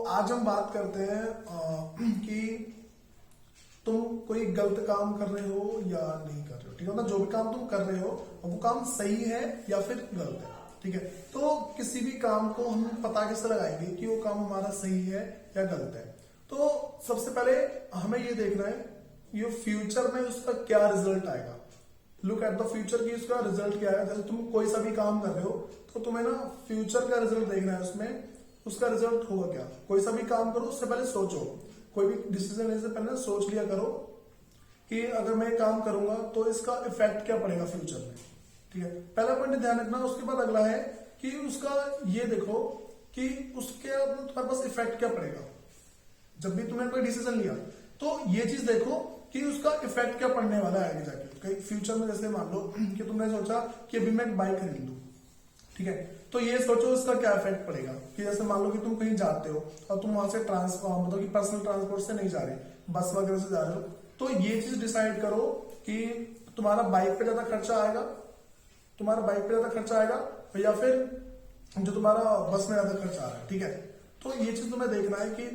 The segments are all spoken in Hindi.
आज हम बात करते हैं कि तुम कोई गलत काम कर रहे हो या नहीं कर रहे हो। ठीक है ना, जो भी काम तुम कर रहे हो वो काम सही है या फिर गलत है। ठीक है, तो किसी भी काम को हम पता कैसे लगाएंगे कि वो काम हमारा सही है या गलत है। तो सबसे पहले हमें ये देखना है ये फ्यूचर में उसका क्या रिजल्ट आएगा। लुक एट द फ्यूचर की उसका रिजल्ट क्या है। जैसे तुम कोई सा भी काम कर रहे हो तो तुम्हें ना फ्यूचर का रिजल्ट देखना है, उसमें उसका रिजल्ट होगा क्या। कोई सा भी काम करो उससे पहले सोचो, कोई भी डिसीजन लेने से पहले सोच लिया करो कि अगर मैं काम करूंगा तो इसका इफेक्ट क्या पड़ेगा फ्यूचर में। ठीक है, पहला पॉइंट ध्यान रखना। उसके बाद अगला है कि उसका ये देखो कि उसके तुम्हारे पास इफेक्ट क्या पड़ेगा। जब भी तुमने कोई डिसीजन लिया तो ये चीज देखो कि उसका इफेक्ट क्या पड़ने वाला है आगे जाके फ्यूचर में। जैसे मान लो कि तुमने सोचा कि अभी मैं एक बाइक खरीद लूं, ठीक है, तो ये सोचो इसका क्या इफेक्ट पड़ेगा। कि जैसे मान लो कि तुम कहीं जाते हो और तुम वहां से मतलब कि पर्सनल ट्रांसपोर्ट से नहीं जा रहे, बस वगैरह से जा रहे हो, तो ये चीज डिसाइड करो कि तुम्हारा बाइक पे ज्यादा खर्चा आएगा, तुम्हारा बाइक पे ज्यादा खर्चा आएगा या फिर जो तुम्हारा बस में ज्यादा खर्चा आ रहा है। ठीक है, तो ये चीज तुम्हें देखना है कि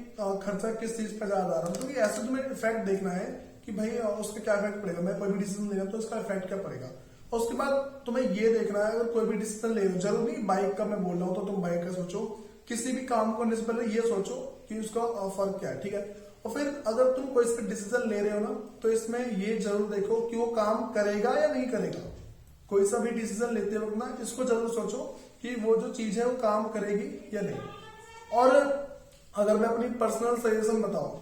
खर्चा किस चीज पे ज्यादा आ रहा है। तो ऐसे तुम्हें इफेक्ट देखना है कि भाई उसका क्या इफेक्ट पड़ेगा। मैं कोई भी डिसीजन ले रहा हूं तो इसका इफेक्ट क्या पड़ेगा। और उसके बाद तुम्हें ये देखना है अगर कोई भी डिसीजन ले रहे हो, जरूर नहीं बाइक का मैं बोल रहा हूं तो तुम बाइक का सोचो। किसी भी काम करने से पहले ये सोचो कि उसका फर्क क्या है। ठीक है, और फिर अगर तुम कोई सा डिसीजन ले रहे हो ना तो इसमें ये जरूर देखो कि वो काम करेगा या नहीं करेगा। कोई सा भी डिसीजन लेते वक्त ना इसको जरूर सोचो कि वो जो चीज है वो काम करेगी या नहीं। और अगर मैं अपनी पर्सनल सजेशन बताऊं,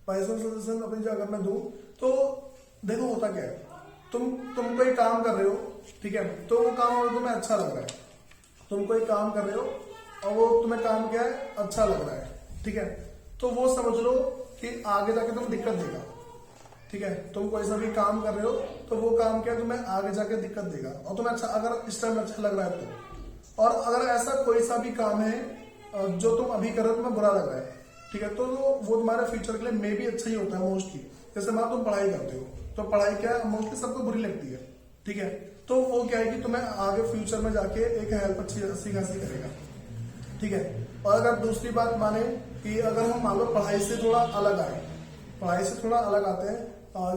पर्सनल सजेशन अपनी अगर मैं दूं तो देखो होता क्या है, तुम कोई काम कर रहे हो, ठीक है, तो वो काम अगर तुम्हें अच्छा लग रहा है, तुम कोई काम कर रहे हो और वो तुम्हें काम क्या है अच्छा लग रहा है, ठीक है, तो वो समझ लो कि आगे जाके तुम्हें दिक्कत देगा। ठीक है, तुम कोई सा भी काम कर रहे हो तो वो काम क्या तुम्हें आगे जाके दिक्कत देगा और तुम्हें अच्छा अगर इस टाइम अच्छा लग रहा है तो। और अगर ऐसा कोई सा भी काम है जो तुम अभी कर रहे हो तुम्हें बुरा लग रहा है, ठीक है, तो वो तुम्हारे फ्यूचर के लिए मे भी अच्छा ही होता है मोस्टली। जैसे मान तुम पढ़ाई करते हो तो पढ़ाई क्या है मोस्टली सबको बुरी लगती है। ठीक है, तो वो क्या है कि तुम्हें आगे फ्यूचर में जाके एक हेल्प अच्छी खासी करेगा। ठीक है, और अगर दूसरी बात माने कि अगर हम मान लो पढ़ाई से थोड़ा अलग आए, पढ़ाई से थोड़ा अलग आते हैं,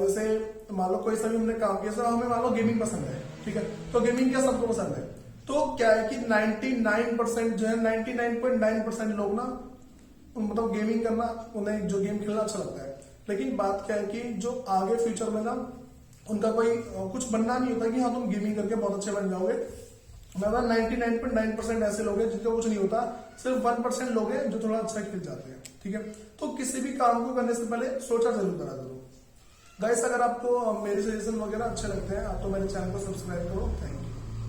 जैसे मान लो कोई सा भी हमने काम किया, सर हमें मान लो गेमिंग पसंद है, ठीक है, तो गेमिंग क्या सबको पसंद है। तो क्या है कि 99% जो है 99.9% लोग ना मतलब गेमिंग करना, उन्हें जो गेम खेलना अच्छा लगता है। लेकिन बात क्या है कि जो आगे फ्यूचर में ना उनका कोई कुछ बनना नहीं होता कि हाँ तुम गेमिंग करके बहुत अच्छे बन जाओगे। मतलब 99.9% ऐसे लोग हैं जिनका कुछ नहीं होता, सिर्फ 1% लोग हैं जो थोड़ा अच्छा खेल जाते हैं। ठीक है, तो किसी भी काम को करने से पहले सोचा जरूर करा करो। गाइस, अगर आपको मेरे सजेशन वगैरह अच्छे लगते हैं आप तो मेरे चैनल को सब्सक्राइब करो। Thank you.